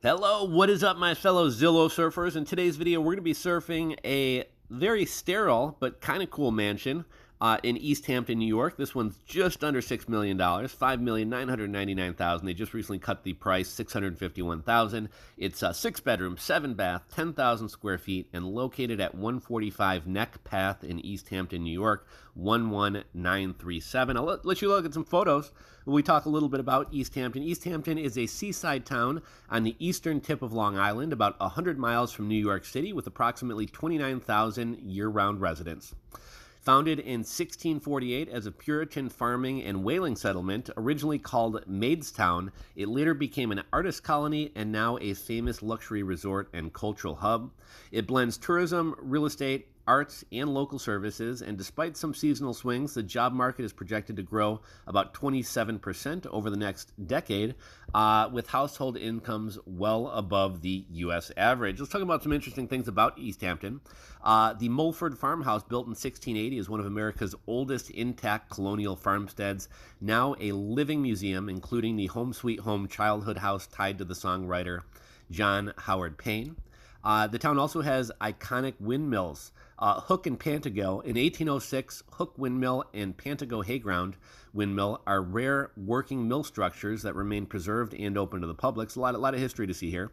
Hello, what is up, my fellow Zillow surfers? In today's video, we're going to be surfing a very sterile but kind of cool mansion in East Hampton, New York. This one's just under $6 million, $5,999,000. They just recently cut the price, $651,000. It's a 6-bedroom, 7-bath, 10,000 square feet, and located at 145 Neck Path in East Hampton, New York, 11937. I'll let you look at some photos. We talk a little bit about East Hampton. East Hampton is a seaside town on the eastern tip of Long Island, about 100 miles from New York City, with approximately 29,000 year-round residents. Founded in 1648 as a Puritan farming and whaling settlement, originally called Maidstown, it later became an artist colony and now a famous luxury resort and cultural hub. It blends tourism, real estate, arts, and local services, and despite some seasonal swings, the job market is projected to grow about 27% over the next decade, with household incomes well above the U.S. average. Let's talk about some interesting things about East Hampton. The Mulford Farmhouse, built in 1680, is one of America's oldest intact colonial farmsteads, now a living museum, including the Home Sweet Home childhood house tied to the songwriter John Howard Payne. The town also has iconic windmills. Hook and Pantago. In 1806, Hook Windmill and Pantago Hayground Windmill are rare working mill structures that remain preserved and open to the public. So a lot of history to see here.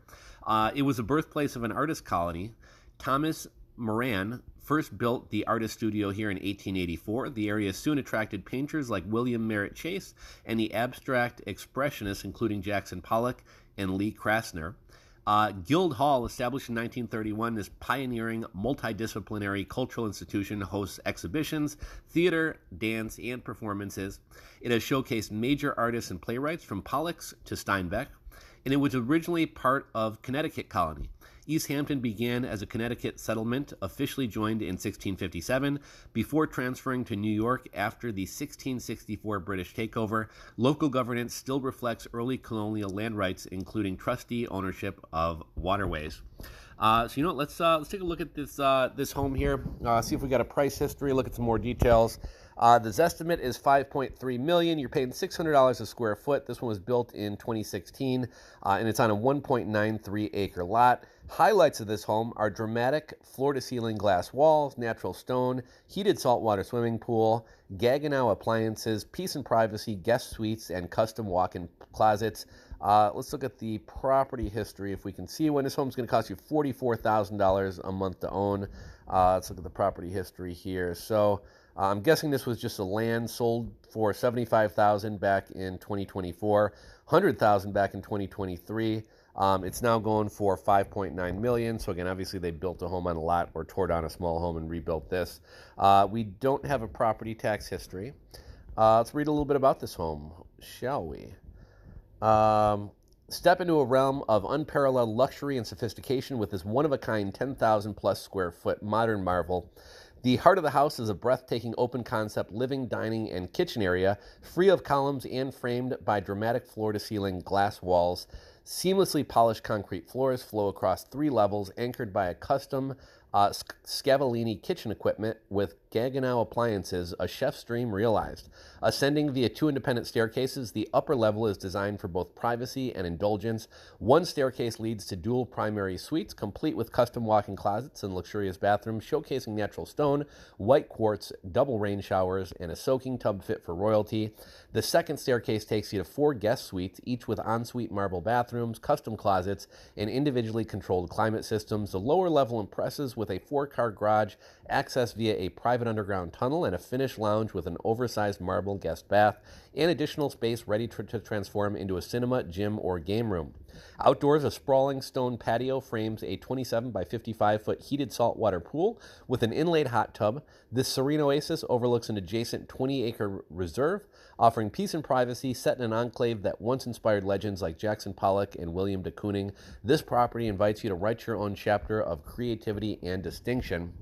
It was the birthplace of an artist colony. Thomas Moran first built the artist studio here in 1884. The area soon attracted painters like William Merritt Chase and the abstract expressionists, including Jackson Pollock and Lee Krasner. Guild Hall, established in 1931, this pioneering multidisciplinary cultural institution, hosts exhibitions, theater, dance, and performances. It has showcased major artists and playwrights from Pollock's to Steinbeck, and it was originally part of Connecticut Colony. East Hampton began as a Connecticut settlement, officially joined in 1657, before transferring to New York after the 1664 British takeover. Local governance still reflects early colonial land rights, including trustee ownership of waterways. Let's take a look at this home here. See if we got a price history. Look at some more details. The Zestimate is $5.3 million. You're paying $600 a square foot. This one was built in 2016, and it's on a 1.93 acre lot. Highlights of this home are dramatic floor-to-ceiling glass walls, natural stone, heated saltwater swimming pool, Gaggenau appliances, peace and privacy, guest suites, and custom walk-in closets. Let's look at the property history if we can see when this home's going to cost you $44,000 a month to own. Let's look at the property history here. So I'm guessing this was just a land sold for $75,000 back in 2024, $100,000 back in 2023. It's now going for $5.9 million. So again, obviously they built a home on a lot or tore down a small home and rebuilt this. We don't have a property tax history. Let's read a little bit about this home, shall we? Step into a realm of unparalleled luxury and sophistication with this one-of-a-kind 10,000 plus square foot modern marvel. The heart of the house is a breathtaking open-concept living, dining, and kitchen area, free of columns and framed by dramatic floor-to-ceiling glass walls. Seamlessly polished concrete floors flow across 3 levels, anchored by a custom Scavellini kitchen equipment with Gaggenau appliances, a chef's dream realized. Ascending via 2 independent staircases, the upper level is designed for both privacy and indulgence. One staircase leads to dual primary suites, complete with custom walk-in closets and luxurious bathrooms, showcasing natural stone, white quartz, double rain showers, and a soaking tub fit for royalty. The second staircase takes you to 4 guest suites, each with ensuite marble bathrooms, custom closets, and individually controlled climate systems. The lower level impresses with a 4-car garage, access via a private underground tunnel, and a finished lounge with an oversized marble guest bath, and additional space ready to transform into a cinema, gym, or game room. Outdoors, a sprawling stone patio frames a 27 by 55 foot heated saltwater pool with an inlaid hot tub. This serene oasis overlooks an adjacent 20-acre reserve, offering peace and privacy set in an enclave that once inspired legends like Jackson Pollock and William de Kooning. This property invites you to write your own chapter of creativity and distinction.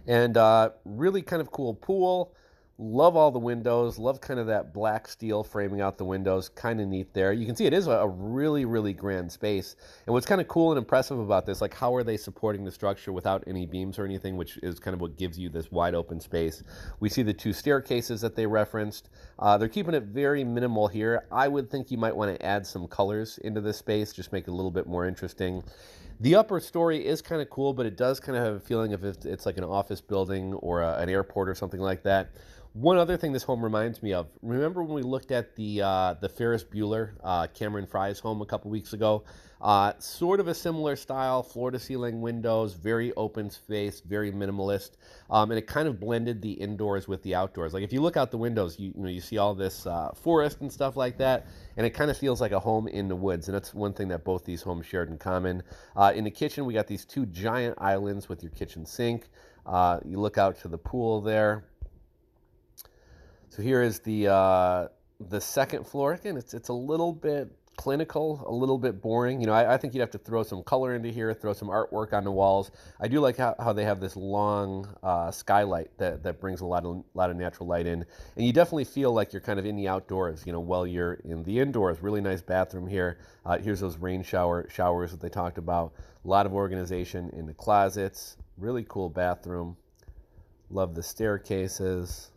And really kind of cool pool. Love all the windows. Love kind of that black steel framing out the windows. Kind of neat there. You can see it is a really, really grand space. And what's kind of cool and impressive about this, like how are they supporting the structure without any beams or anything, which is kind of what gives you this wide open space. We see the 2 staircases that they referenced. They're keeping it very minimal here. I would think you might want to add some colors into this space, just make it a little bit more interesting. The upper story is kind of cool, but it does kind of have a feeling of it's like an office building or an airport or something like that. One other thing this home reminds me of, remember when we looked at the Ferris Bueller, Cameron Fry's home a couple weeks ago? Sort of a similar style, floor-to-ceiling windows, very open space, very minimalist, and it kind of blended the indoors with the outdoors. Like if you look out the windows, you see all this forest and stuff like that, and it kind of feels like a home in the woods, and that's one thing that both these homes shared in common. In the kitchen, we got these 2 giant islands with your kitchen sink. You look out to the pool there. So here is the second floor. Again, it's a little bit clinical, a little bit boring. I think you'd have to throw some color into here, throw some artwork on the walls. I do like how they have this long skylight that brings a lot of natural light in, and you definitely feel like you're kind of in the outdoors, while you're in the indoors. Really nice bathroom here. Here's those rain showers that they talked about. A lot of organization in the closets. Really cool bathroom. Love the staircases.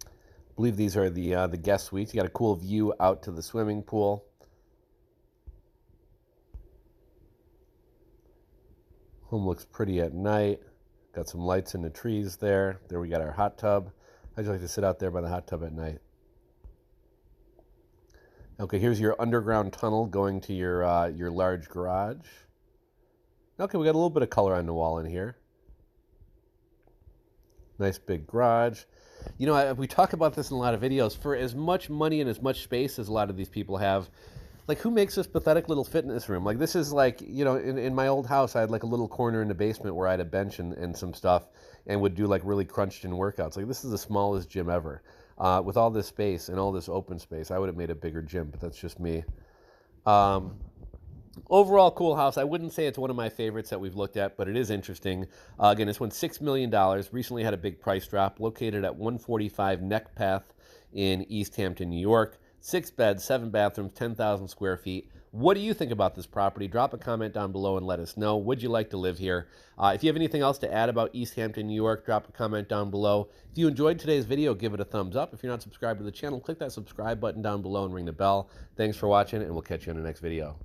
I believe these are the guest suites. You got a cool view out to the swimming pool. Home looks pretty at night. Got some lights in the trees there. There we got our hot tub. I just like to sit out there by the hot tub at night. Okay, here's your underground tunnel going to your large garage. Okay, we got a little bit of color on the wall in here. Nice big garage. We talk about this in a lot of videos. For as much money and as much space as a lot of these people have, like who makes this pathetic little fitness room? Like this is like, in my old house, I had like a little corner in the basement where I had a bench and some stuff and would do like really crunched in workouts. Like this is the smallest gym ever. With all this space and all this open space, I would have made a bigger gym, but that's just me. Overall, cool house. I wouldn't say it's one of my favorites that we've looked at, but it is interesting. Again, this one's $6 million. Recently had a big price drop. Located at 145 Neck Path in East Hampton, New York. 6 beds, 7 bathrooms, 10,000 square feet. What do you think about this property? Drop a comment down below and let us know. Would you like to live here? If you have anything else to add about East Hampton, New York, drop a comment down below. If you enjoyed today's video, give it a thumbs up. If you're not subscribed to the channel, click that subscribe button down below and ring the bell. Thanks for watching, and we'll catch you in the next video.